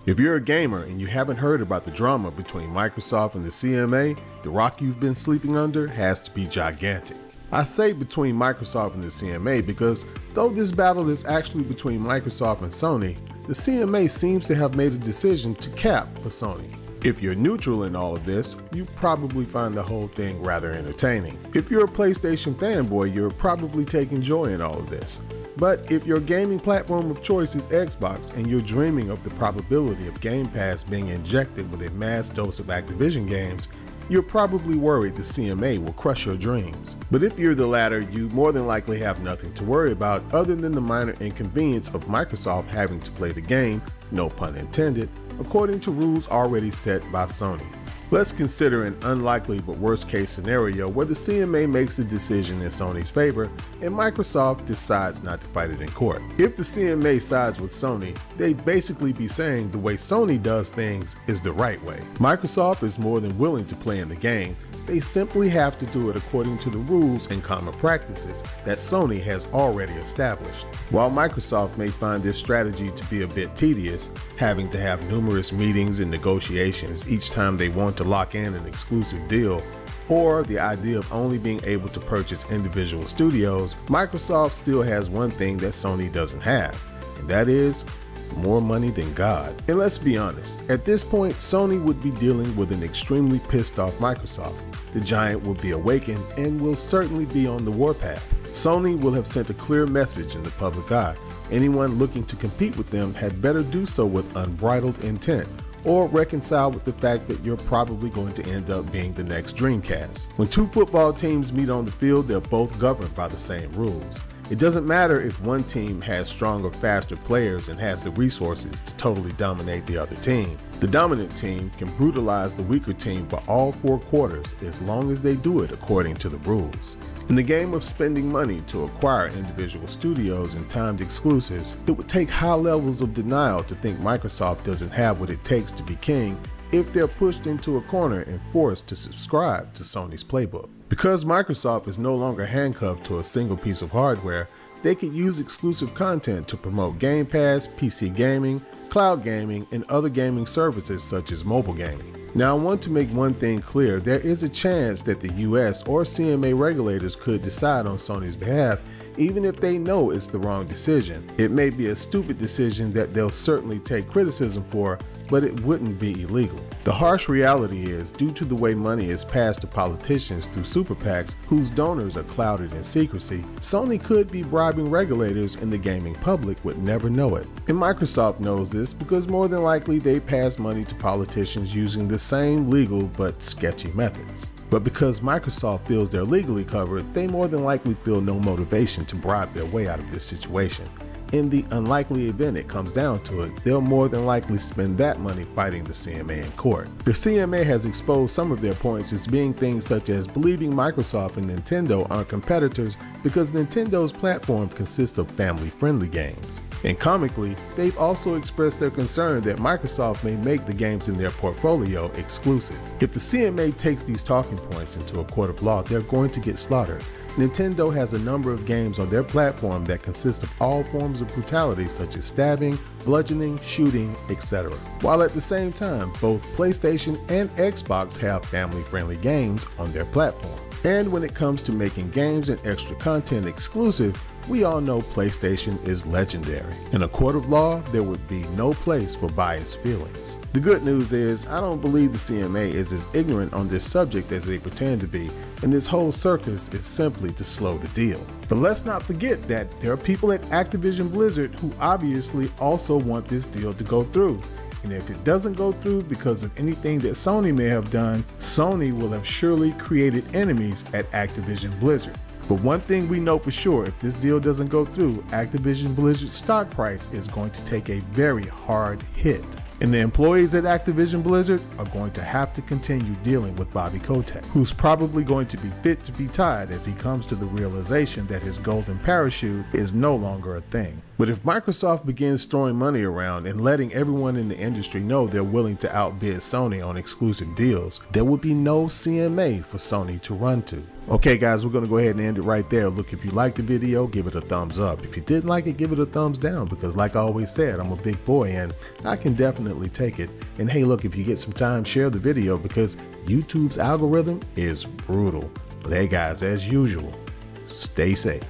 If you're a gamer and you haven't heard about the drama between Microsoft and the CMA, the rock you've been sleeping under has to be gigantic. I say between Microsoft and the CMA because though this battle is actually between Microsoft and Sony, the CMA seems to have made a decision to cap for Sony. If you're neutral in all of this, you probably find the whole thing rather entertaining. If you're a PlayStation fanboy, you're probably taking joy in all of this. But if your gaming platform of choice is Xbox and you're dreaming of the probability of Game Pass being injected with a mass dose of Activision games, you're probably worried the CMA will crush your dreams. But if you're the latter, you more than likely have nothing to worry about other than the minor inconvenience of Microsoft having to play the game, no pun intended, according to rules already set by Sony. Let's consider an unlikely but worst case scenario where the CMA makes a decision in Sony's favor and Microsoft decides not to fight it in court. If the CMA sides with Sony, they'd basically be saying the way Sony does things is the right way. Microsoft is more than willing to play in the game. They simply have to do it according to the rules and common practices that Sony has already established. While Microsoft may find this strategy to be a bit tedious, having to have numerous meetings and negotiations each time they want to lock in an exclusive deal, or the idea of only being able to purchase individual studios, Microsoft still has one thing that Sony doesn't have, and that is more money than God. And let's be honest, at this point, Sony would be dealing with an extremely pissed off Microsoft. The giant will be awakened and will certainly be on the warpath. Sony will have sent a clear message in the public eye. Anyone looking to compete with them had better do so with unbridled intent, or reconcile with the fact that you're probably going to end up being the next Dreamcast. When two football teams meet on the field, they're both governed by the same rules. It doesn't matter if one team has stronger, faster players and has the resources to totally dominate the other team. The dominant team can brutalize the weaker team for all 4 quarters as long as they do it according to the rules. In the game of spending money to acquire individual studios and timed exclusives, it would take high levels of denial to think Microsoft doesn't have what it takes to be king if they're pushed into a corner and forced to subscribe to Sony's playbook. Because Microsoft is no longer handcuffed to a single piece of hardware, they could use exclusive content to promote Game Pass, PC gaming, cloud gaming, and other gaming services such as mobile gaming. Now, I want to make one thing clear. There is a chance that the US or CMA regulators could decide on Sony's behalf, even if they know it's the wrong decision. It may be a stupid decision that they'll certainly take criticism for, but it wouldn't be illegal. The harsh reality is, due to the way money is passed to politicians through super PACs whose donors are clouded in secrecy, Sony could be bribing regulators and the gaming public would never know it. And Microsoft knows this because more than likely they pass money to politicians using the same legal but sketchy methods. But because Microsoft feels they're legally covered, they more than likely feel no motivation to bribe their way out of this situation. In the unlikely event it comes down to it, they'll more than likely spend that money fighting the CMA in court. The CMA has exposed some of their points as being things such as believing Microsoft and Nintendo are competitors because Nintendo's platform consists of family-friendly games. And comically, they've also expressed their concern that Microsoft may make the games in their portfolio exclusive. If the CMA takes these talking points into a court of law, they're going to get slaughtered. Nintendo has a number of games on their platform that consist of all forms of brutality such as stabbing, bludgeoning, shooting, etc. While at the same time, both PlayStation and Xbox have family-friendly games on their platform. And when it comes to making games and extra content exclusive, we all know PlayStation is legendary. In a court of law, there would be no place for biased feelings. The good news is, I don't believe the CMA is as ignorant on this subject as they pretend to be, and this whole circus is simply to slow the deal. But let's not forget that there are people at Activision Blizzard who obviously also want this deal to go through. And if it doesn't go through because of anything that Sony may have done, Sony will have surely created enemies at Activision Blizzard. But one thing we know for sure, if this deal doesn't go through, Activision Blizzard's stock price is going to take a very hard hit. And the employees at Activision Blizzard are going to have to continue dealing with Bobby Kotick, who's probably going to be fit to be tied as he comes to the realization that his golden parachute is no longer a thing. But if Microsoft begins throwing money around and letting everyone in the industry know they're willing to outbid Sony on exclusive deals, there will be no CMA for Sony to run to. Okay guys, we're going to go ahead and end it right there. Look, if you liked the video, give it a thumbs up. If you didn't like it, give it a thumbs down, because like I always said, I'm a big boy and I can definitely definitely take it. And hey, look, if you get some time, share the video because YouTube's algorithm is brutal. But hey guys, as usual, stay safe.